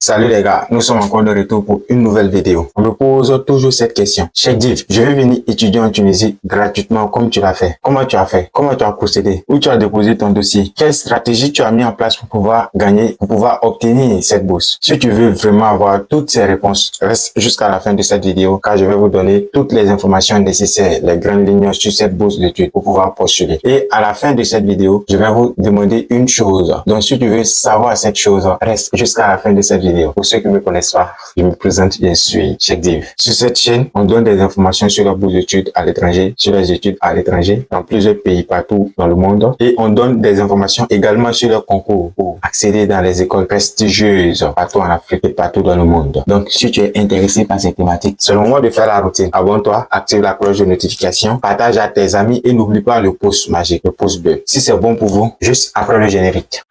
Salut les gars, nous sommes encore de retour pour une nouvelle vidéo. On me pose toujours cette question. Cheikh Div, je vais venir étudier en Tunisie gratuitement comme tu l'as fait. Comment tu as fait? Comment tu as procédé? Où tu as déposé ton dossier? Quelle stratégie tu as mis en place pour pouvoir gagner, pour pouvoir obtenir cette bourse? Si tu veux vraiment avoir toutes ces réponses, reste jusqu'à la fin de cette vidéo car je vais vous donner toutes les informations nécessaires, les grandes lignes sur cette bourse d'études pour pouvoir postuler. Et à la fin de cette vidéo, je vais vous demander une chose. Donc si tu veux savoir cette chose, reste jusqu'à la fin de cette vidéo. Pour ceux qui ne me connaissent pas, je me présente, je suis Cheikh Div. Sur cette chaîne, on donne des informations sur la bourse d'études à l'étranger, sur les études à l'étranger, dans plusieurs pays partout dans le monde. Et on donne des informations également sur le concours pour accéder dans les écoles prestigieuses partout en Afrique et partout dans le monde. Donc, si tu es intéressé par ces thématiques, c'est le moment de faire la routine. Abonne-toi, active la cloche de notification, partage à tes amis et n'oublie pas le pouce magique, le pouce bleu. Si c'est bon pour vous, juste après le générique.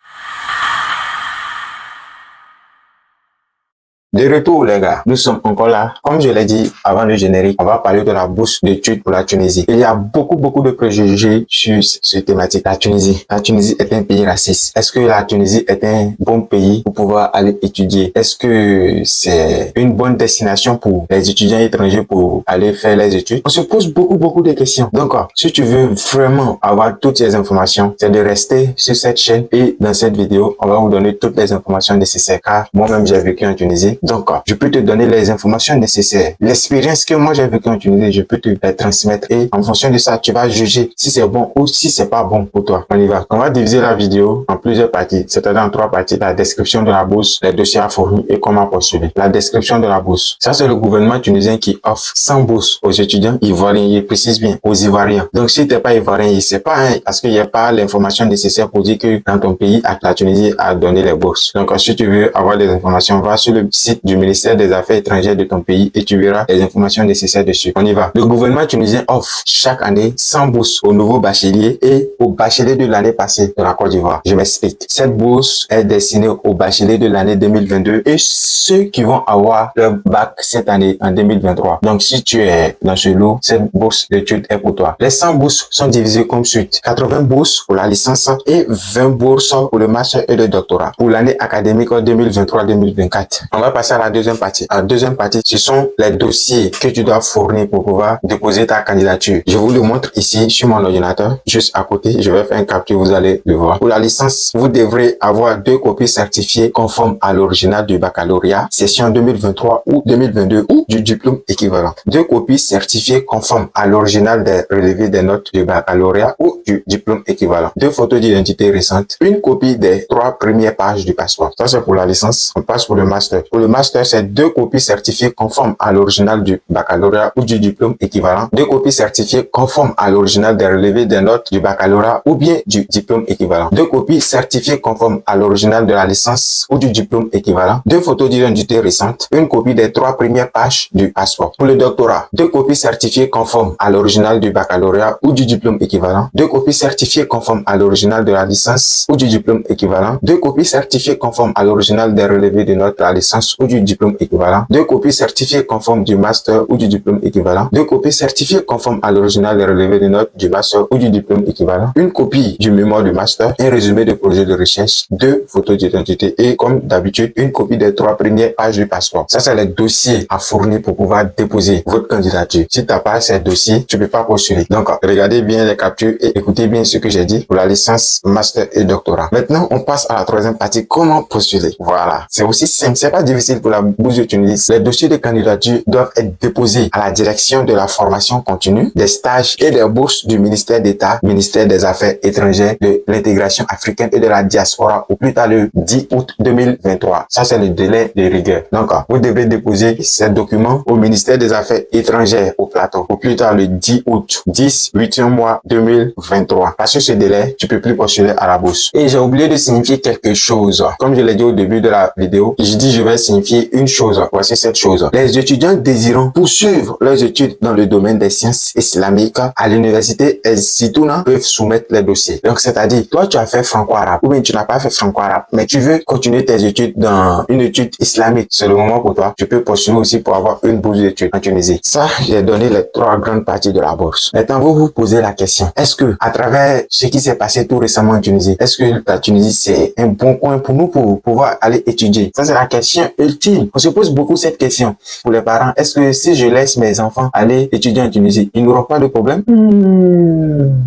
De retour les gars, nous sommes encore là. Comme je l'ai dit avant le générique, on va parler de la bourse d'études pour la Tunisie. Il y a beaucoup de préjugés sur cette thématique. La Tunisie est un pays raciste. Est-ce que la Tunisie est un bon pays pour pouvoir aller étudier? Est-ce que c'est une bonne destination pour les étudiants étrangers pour aller faire les études? On se pose beaucoup de questions. Donc, si tu veux vraiment avoir toutes ces informations, c'est de rester sur cette chaîne et dans cette vidéo, on va vous donner toutes les informations nécessaires car moi-même j'ai vécu en Tunisie. Donc, je peux te donner les informations nécessaires. L'expérience que moi j'ai vécue en Tunisie, je peux te la transmettre et en fonction de ça, tu vas juger si c'est bon ou si c'est pas bon pour toi. On y va. On va diviser la vidéo en plusieurs parties, c'est-à-dire en 3 parties. La description de la bourse, les dossiers à fournir et comment postuler. La description de la bourse. Ça, c'est le gouvernement tunisien qui offre 100 bourses aux étudiants ivoiriens. Il précise bien, aux Ivoiriens. Donc, si t'es pas ivoirien, il sait pas, parce qu'il n'y a pas l'information nécessaire pour dire que dans ton pays, la Tunisie a donné les bourses. Donc, si tu veux avoir des informations, va sur le site du ministère des Affaires étrangères de ton pays et tu verras les informations nécessaires dessus. On y va. Le gouvernement tunisien offre chaque année 100 bourses aux nouveaux bacheliers et aux bacheliers de l'année passée de la Côte d'Ivoire. Je m'explique. Cette bourse est destinée aux bacheliers de l'année 2022 et ceux qui vont avoir leur bac cette année en 2023. Donc, si tu es dans ce lot, cette bourse d'études est pour toi. Les 100 bourses sont divisées comme suite. 80 bourses pour la licence et 20 bourses pour le master et le doctorat. Pour l'année académique 2023-2024. On va passer à la deuxième partie. La deuxième partie, ce sont les dossiers que tu dois fournir pour pouvoir déposer ta candidature. Je vous le montre ici sur mon ordinateur, juste à côté. Je vais faire un capture, vous allez le voir. Pour la licence, vous devrez avoir 2 copies certifiées conformes à l'original du baccalauréat, session 2023 ou 2022 ou du diplôme équivalent. 2 copies certifiées conformes à l'original des relevés des notes du baccalauréat ou du diplôme équivalent. 2 photos d'identité récentes. Une copie des 3 premières pages du passeport. Ça, c'est pour la licence. On passe pour le master. Pour le master, c'est 2 copies certifiées conformes à l'original du baccalauréat ou du diplôme équivalent. 2 copies certifiées conformes à l'original des relevés des notes du baccalauréat ou bien du diplôme équivalent. 2 copies certifiées conformes à l'original de la licence ou du diplôme équivalent. 2 photos d'identité récentes. Une copie des 3 premières pages du passeport. Pour le doctorat, 2 copies certifiées conformes à l'original du baccalauréat ou du diplôme équivalent. 2 copies certifiées conformes à l'original de la licence ou du diplôme équivalent. 2 copies certifiées conformes à l'original des relevés des notes de la licence ou du diplôme équivalent. 2 copies certifiées conformes du master ou du diplôme équivalent. 2 copies certifiées conformes à l'original des relevés des notes du master ou du diplôme équivalent. Une copie du mémoire du master. Un résumé de projet de recherche. 2 photos d'identité et comme d'habitude, une copie des 3 premières pages du passeport. Ça, c'est les dossiers à fournir pour pouvoir déposer votre candidature. Si tu n'as pas ces dossiers, tu ne peux pas postuler. Donc, regardez bien les captures et écoutez bien ce que j'ai dit pour la licence, master et doctorat. Maintenant, on passe à la troisième partie. Comment postuler? Voilà. C'est aussi simple. C'est pas difficile pour la bourse de Tunisie. Les dossiers de candidature doivent être déposés à la direction de la formation continue, des stages et des bourses du ministère d'État, ministère des Affaires étrangères, de l'intégration africaine et de la diaspora au plus tard le 10 août 2023. Ça, c'est le délai de rigueur. Donc, vous devez déposer ces documents au ministère des Affaires étrangères au plateau au plus tard le 10 août, 8e mois 2023. Parce que ce délai, tu peux plus postuler à la bourse. Et j'ai oublié de signifier quelque chose. Comme je l'ai dit au début de la vidéo, je vais signifier une chose. Voici cette chose. Les étudiants désirant poursuivre leurs études dans le domaine des sciences islamiques à l'université Zitouna peuvent soumettre les dossiers. Donc, c'est-à-dire, toi, tu as fait franco-arabe ou bien tu n'as pas fait franco-arabe, mais tu veux continuer tes études dans une étude islamique. C'est le moment pour toi. Tu peux postuler aussi pour avoir une bourse d'études en Tunisie. Ça, j'ai donné les 3 grandes parties de la bourse. Maintenant, vous vous posez la question. Est-ce que, à travers ce qui s'est passé tout récemment en Tunisie, est-ce que la Tunisie, c'est un bon coin pour nous pour pouvoir aller étudier? Ça, c'est la question et ultime. On se pose beaucoup cette question pour les parents. Est-ce que si je laisse mes enfants aller étudier en Tunisie, ils n'auront pas de problème?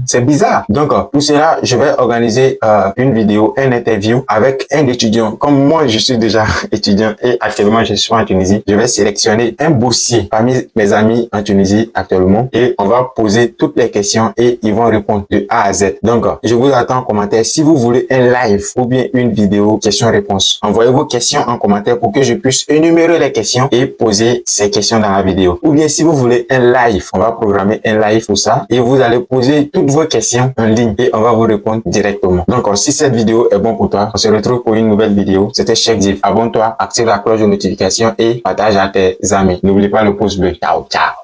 C'est bizarre. Donc, pour cela, je vais organiser une vidéo, une interview avec un étudiant. Comme moi, je suis déjà étudiant et actuellement, je suis en Tunisie. Je vais sélectionner un boursier parmi mes amis en Tunisie actuellement et on va poser toutes les questions et ils vont répondre de A à Z. Donc, je vous attends en commentaire. Si vous voulez un live ou bien une vidéo questions-réponses, envoyez vos questions en commentaire pour que je puisse énumérer les questions et poser ces questions dans la vidéo. Ou bien si vous voulez un live, on va programmer un live pour ça et vous allez poser toutes vos questions en ligne et on va vous répondre directement. Donc, si cette vidéo est bon pour toi, on se retrouve pour une nouvelle vidéo. C'était Cheikh Div. Abonne-toi, active la cloche de notification et partage à tes amis. N'oublie pas le pouce bleu. Ciao, ciao.